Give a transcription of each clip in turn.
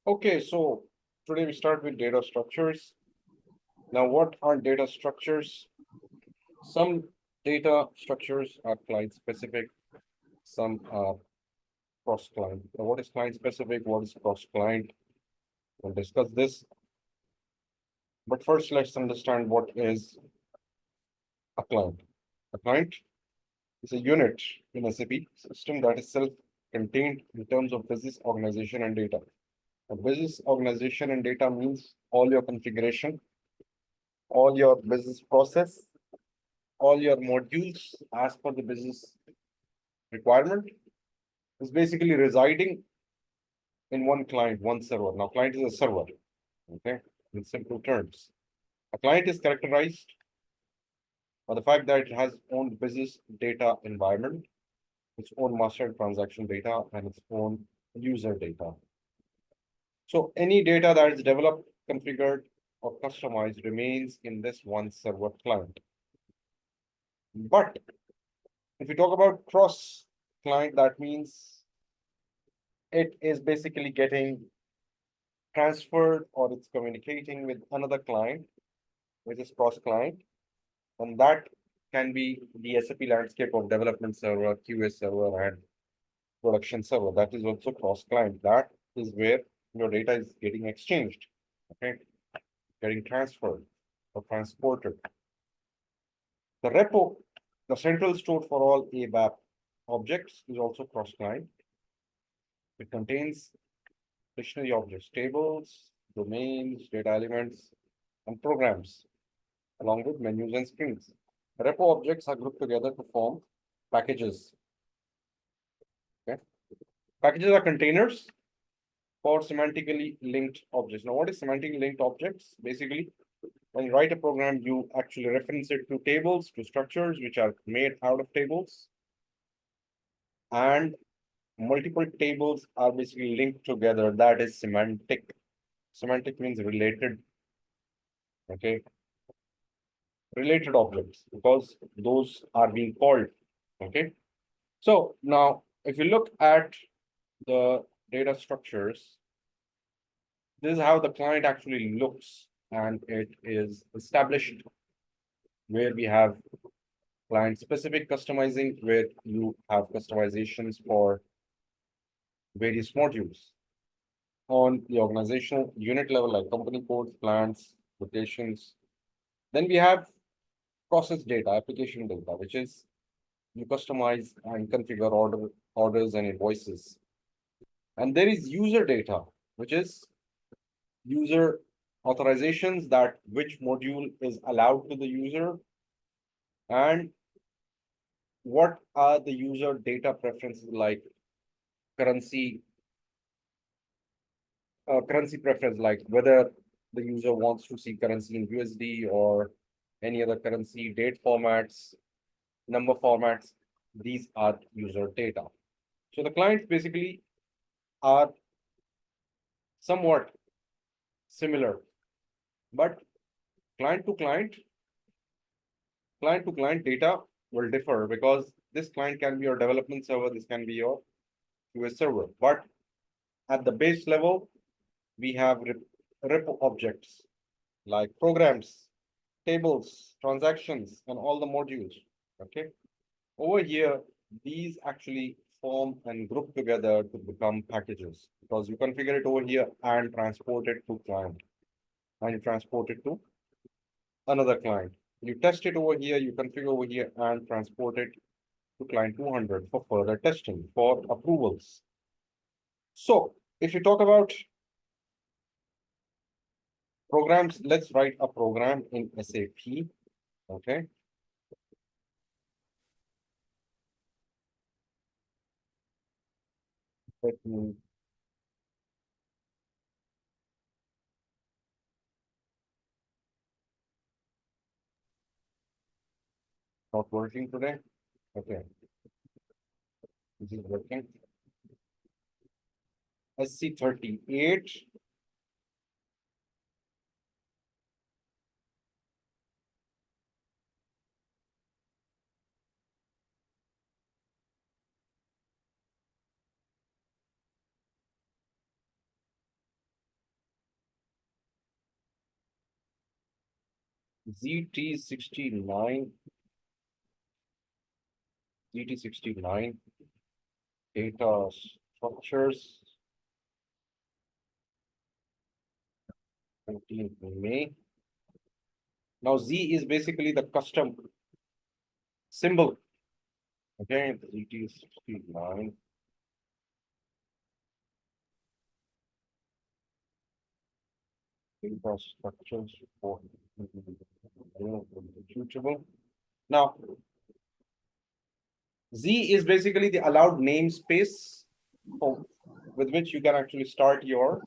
Okay, so today we start with data structures. Now, what are data structures? Some data structures are client specific, some are cross client. Now, what is client specific? What is cross client? We'll discuss this. But first, let's understand what is a client. A client is a unit in SAP system that is self-contained in terms of business organization and data. A business organization and data means all your configuration, all your business process, all your modules as per the business requirement is basically residing in one client, one server. Now, client is a server, okay, in simple terms. A client is characterized by the fact that it has own business data environment, its own master transaction data, and its own user data. So any data that is developed, configured, or customized remains in this one server client. But if we talk about cross client, that means it is basically getting transferred or it's communicating with another client, which is cross client. And that can be the SAP landscape of development server, QA server, and production server. That is also cross client. That is where your data is getting exchanged, okay, getting transferred or transported. The repo, the central store for all ABAP objects, is also cross client. It contains dictionary objects, tables, domains, data elements, and programs, along with menus and screens. Repo objects are grouped together to form packages. Okay. Packages are containers for semantically linked objects. Now, what is semantically linked objects? Basically, when you write a program, you actually reference it to tables, to structures which are made out of tables. And multiple tables are basically linked together. That is semantic. Semantic means related. Okay. Related objects, because those are being called. Okay. So now, if you look at the data structures, this is how the client actually looks, and it is established where we have client specific customizing, where you have customizations for various modules on the organizational unit level, like company codes, plants, locations. Then we have process data, application data, which is you customize and configure orders and invoices. And there is user data, which is user authorizations, that which module is allowed to the user and what are the user data preferences, like currency preference, like whether the user wants to see currency in USD or any other currency, date formats, number formats. These are user data. So the clients basically are somewhat similar, but client to client data will differ, because this client can be your development server, this can be your QA server. But at the base level, we have repo objects like programs, tables, transactions, and all the modules. Okay. Over here, these actually form and group together to become packages, because you configure it over here and transport it to client, and you transport it to another client. You test it over here, you configure over here, and transport it to client 200 for further testing, for approvals. So if you talk about programs, let's write a program in SAP. Okay. Let me not working today. Okay, this is working. SC38. ZT69, ZT69 data structures, 19th May. Now Z is basically the custom symbol. Okay, the ZT69 data structures for executable. Now Z is basically the allowed namespace with which you can actually start your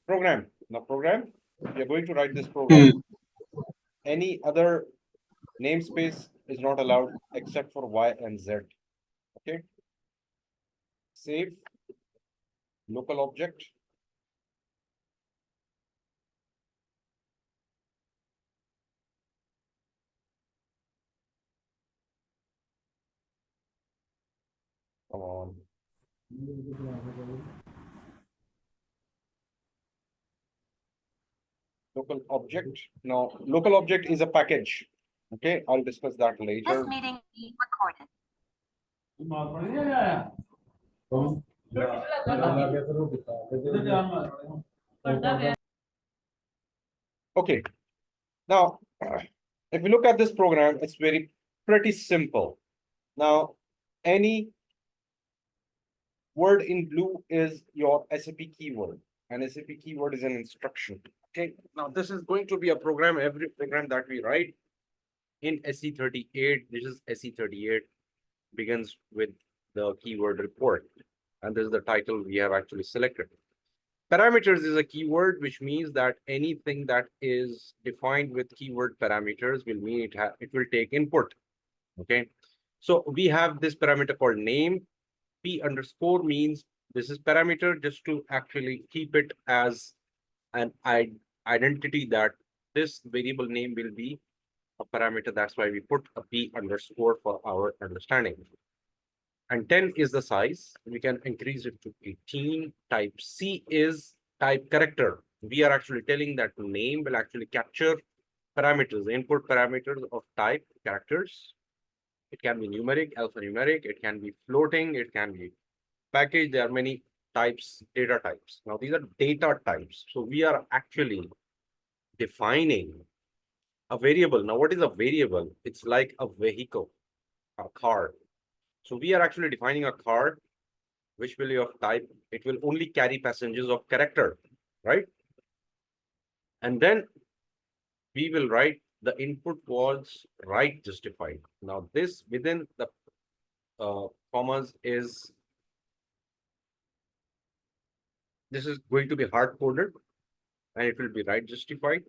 program. Now program, you're going to write this program. Any other namespace is not allowed except for Y and Z. Okay. Save local object. Come on. Local object. Now, local object is a package. Okay, I'll discuss that later. This meeting being recorded. Okay. Now, if we look at this program, it's pretty simple. Now, any word in blue is your SAP keyword, and SAP keyword is an instruction. Okay. Now, this is going to be a program. Every program that we write in SE38, this is SE38, begins with the keyword report, and this is the title we have actually selected. Parameters is a keyword, which means that anything that is defined with keyword parameters will mean it will take input. Okay, so we have this parameter called name. P underscore means this is parameter just to actually keep it as an identity that this variable name will be a parameter. That's why we put a P underscore for our understanding. And 10 is the size. We can increase it to 18. Type C is type character. We are actually telling that name will actually capture parameters, input parameters of type characters. It can be numeric, alphanumeric, it can be floating, it can be package. There are many types, data types. Now, these are data types. So we are actually defining a variable. Now, what is a variable? It's like a vehicle, a car. So we are actually defining a car which will be of type. It will only carry passengers of character, right? And then we will write the input was right justified. Now this within the commas is, this is going to be hard coded and it will be right justified.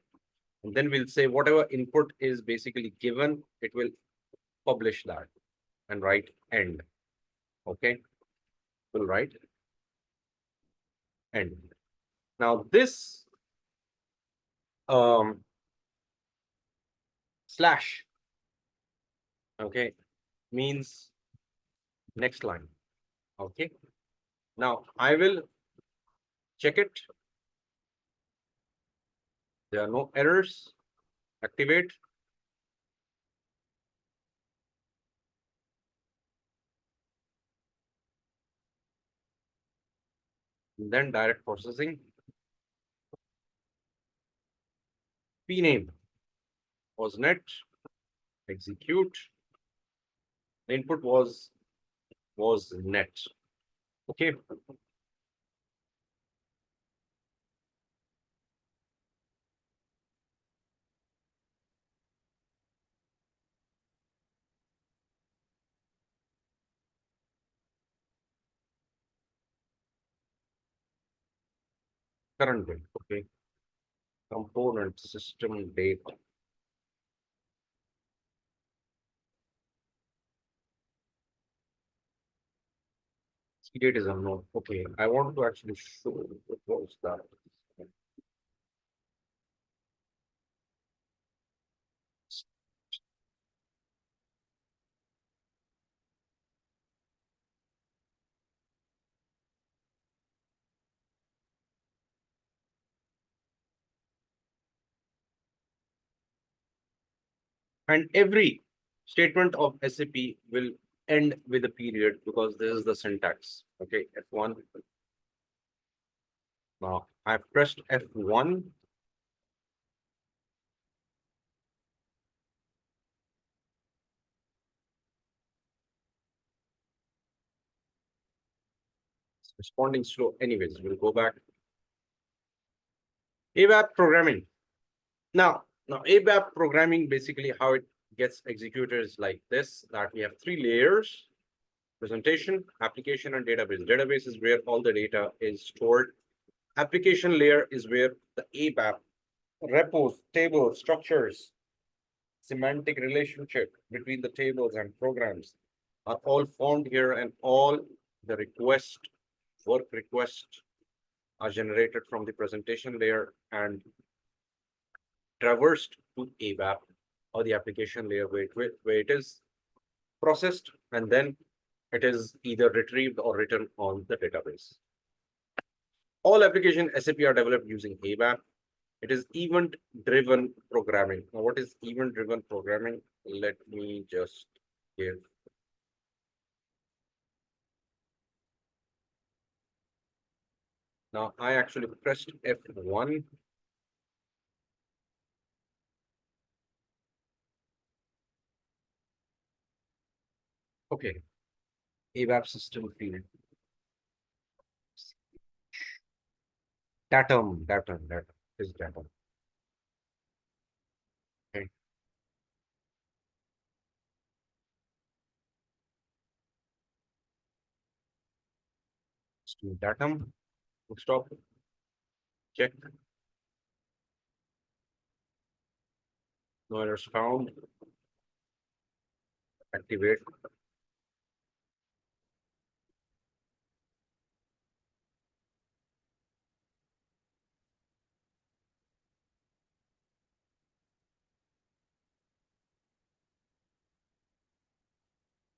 And then we'll say whatever input is basically given, it will publish that and write end. Okay, we'll write end. Now this slash, okay, means next line. Okay, now I will check it. There are no errors. Activate. Then direct processing. P name was net. Execute. The input was net. Okay. Current date. Okay. Component system date. Date is unknown. Okay. I want to actually show what was that. And every statement of SAP will end with a period because this is the syntax. Okay, F1. Now I've pressed F1. It's responding slow. Anyways, we'll go back. ABAP programming. Now ABAP programming, basically how it gets executed is like this, that we have three layers: presentation, application, and database. Database is where all the data is stored. Application layer is where the ABAP repos, tables, structures, semantic relationship between the tables and programs are all formed here, and all the work requests are generated from the presentation layer and traversed to ABAP or the application layer where it is processed, and then it is either retrieved or written on the database. All application SAP are developed using ABAP. It is event-driven programming. Now, what is event-driven programming? Let me just give. Now, I actually pressed F1. Okay, ABAP system field. Datum is datum. Okay, let's do datum. Stop. Check. No errors found. Activate.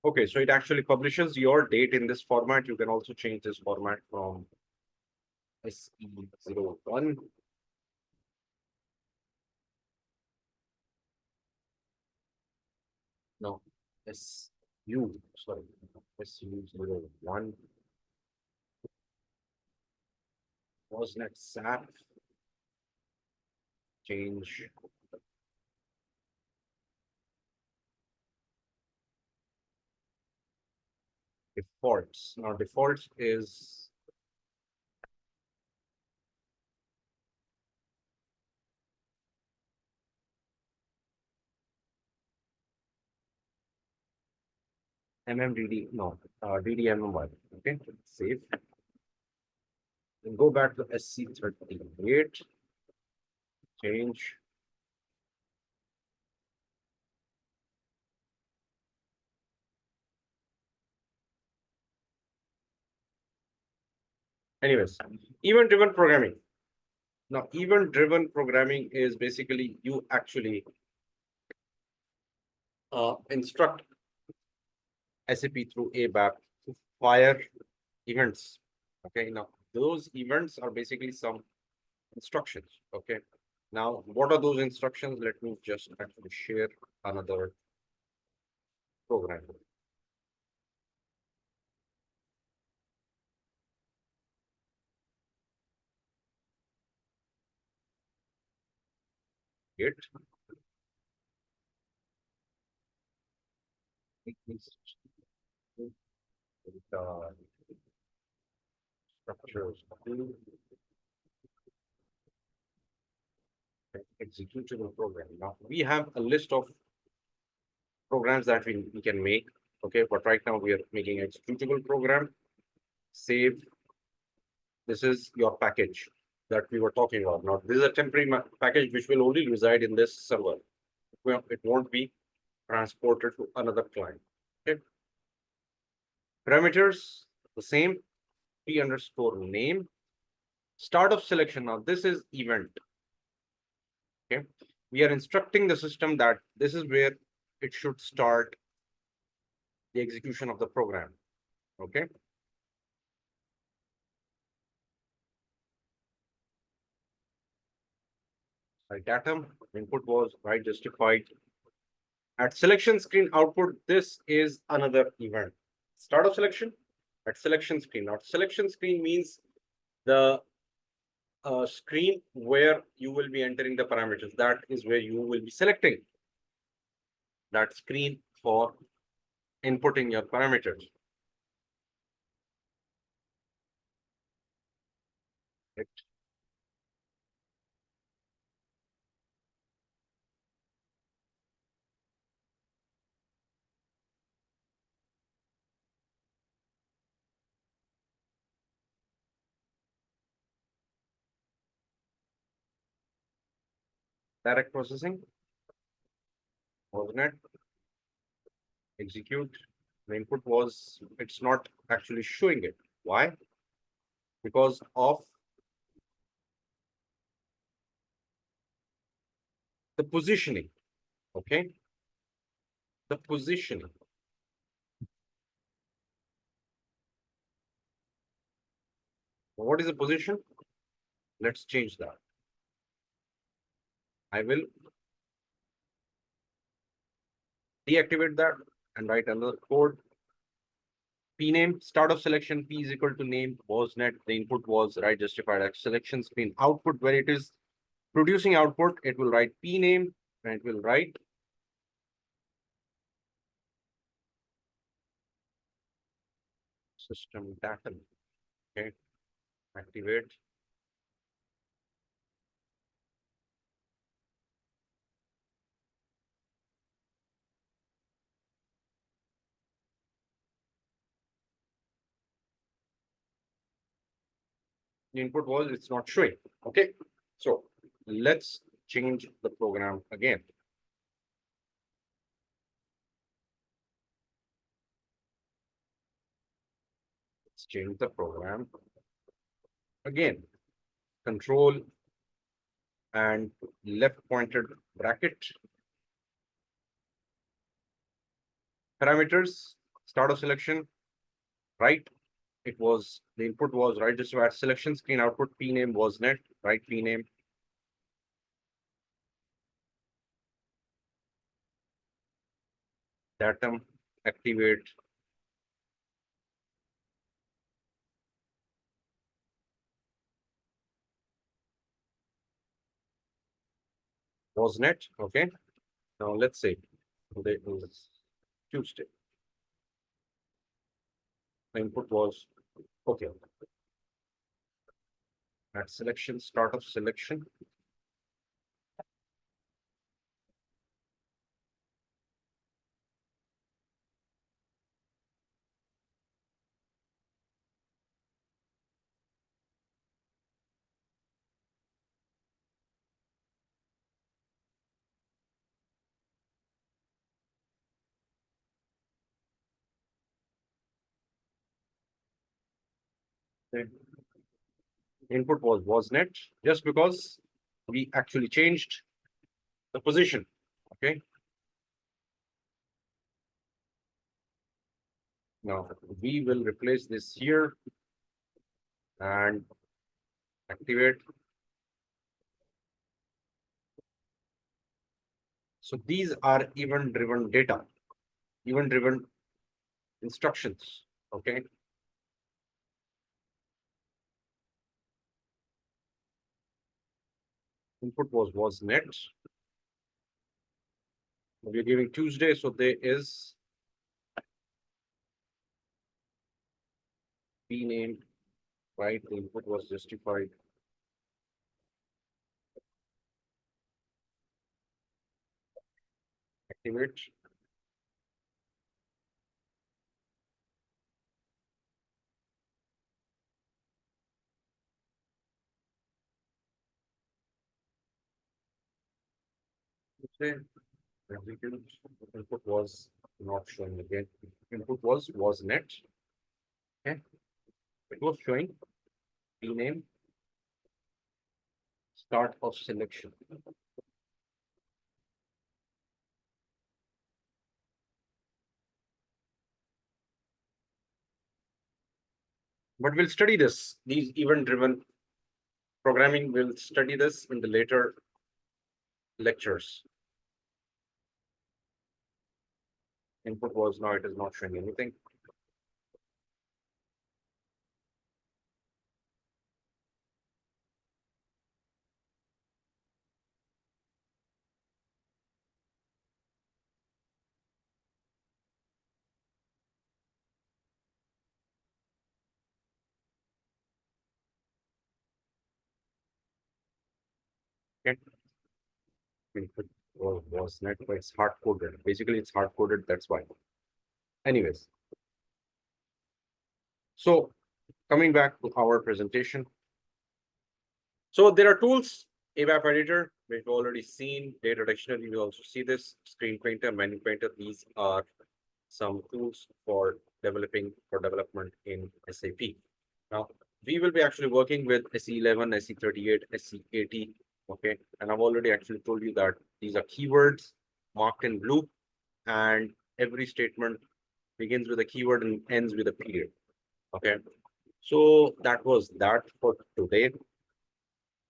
Okay, so it actually publishes your date in this format. You can also change this format from SE01. No, SU, sorry, SU01 was next SAP. Change defaults. Now, defaults is MMDD, no, DDMMY. Okay, save. Then go back to SC38, change. Anyways, event-driven programming. Now, event-driven programming is basically you actually instruct SAP through ABAP to fire events. Okay, now those events are basically some instructions. Okay, now what are those instructions? Let me just actually share another program. Git uh, structures executable program. Now we have a list of programs that we can make. Okay, but right now we are making an executable program. Save. This is your package that we were talking about. Now this is a temporary package which will only reside in this server. Well, it won't be transported to another client. Okay. Parameters the same. P underscore name. Start of selection. Now this is event. Okay, we are instructing the system that this is where it should start the execution of the program. Okay, right datum input was right justified. At selection screen output, this is another event. Start of selection at selection screen. Now, selection screen means the screen where you will be entering the parameters. That is where you will be selecting that screen for inputting your parameters. Right. Direct processing, wasn't it? Execute. The input was, it's not actually showing it. Why? Because of the positioning. Okay. The positioning. What is the position? Let's change that. I will deactivate that and write another code. P name, start of selection, P is equal to name, was net. The input was right justified at selection screen. Output, where it is producing output, it will write P name and it will write system data. Okay, activate. The input was, it's not showing. Okay, so let's change the program again. Let's change the program again. Control and left pointed bracket. Parameters, start of selection, right. It was, the input was right justified at selection screen. Output P name was net, right P name. Datum, activate. Was net. Okay. Now let's say today is Tuesday. The input was okay. At selection, start of selection. The input was net, just because we actually changed the position. Okay. Now we will replace this here and activate. So these are event driven data, event driven instructions. Okay. Input was net. We're giving Tuesday, so there is P name, right? The input was justified. Activate. Okay. Execute. Input was not showing again. Input was net. Okay. It was showing P name, start of selection. But we'll study this. These event-driven programming, we'll study this in the later lectures. input was, now it is not showing anything. Okay. Input was net, but it's hard coded. Basically, it's hard coded. That's why. Anyways, so coming back to our presentation. So there are tools, ABAP editor, we've already seen, data dictionary, we also see this, screen painter, menu painter. These are some tools for development in SAP. Now, we will be actually working with SE11, SE38, SE80. Okay, and I've already actually told you that these are keywords marked in blue, and every statement begins with a keyword and ends with a period. Okay, so that was that for today.